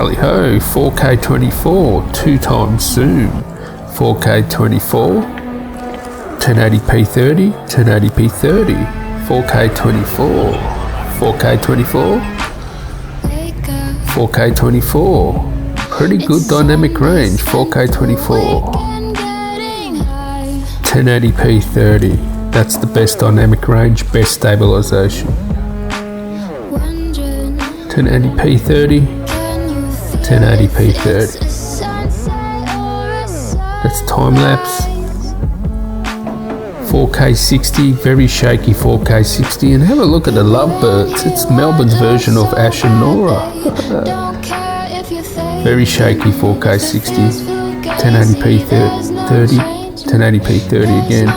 Tally ho, 4K 24, 2x zoom, 4K 24, 1080p 30, 1080p 30, 4K 24, 4K 24, 4K 24. Pretty good dynamic range, 4K 24. 1080p 30, that's the best dynamic range, best stabilization. 1080p 30, 1080p 30. That's time lapse. 4K 60, very shaky 4K 60. And have a look at the lovebirds, it's Melbourne's version of Ash and Nora. Very shaky 4K 60, 1080p 30, 1080p 30 again,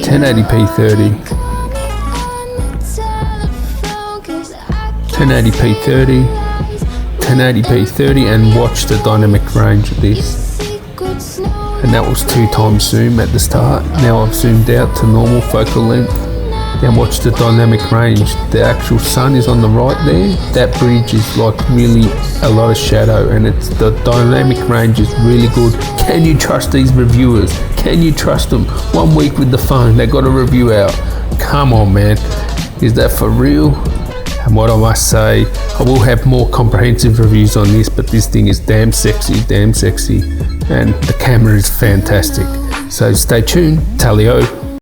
1080p 30, 1080p 30, 1080p 30, and watch the dynamic range of this. And that was 2x zoom at the start. Now I've zoomed out to normal focal length. Now watch the dynamic range. The actual sun is on the right there. That bridge is like really a lot of shadow, and it's the dynamic range is really good. Can you trust these reviewers? Can you trust them? 1 week with the phone, they got a review out. Come on, man. Is that for real? And what I must say, I will have more comprehensive reviews on this, but this thing is damn sexy, and the camera is fantastic. So stay tuned. Tally-o.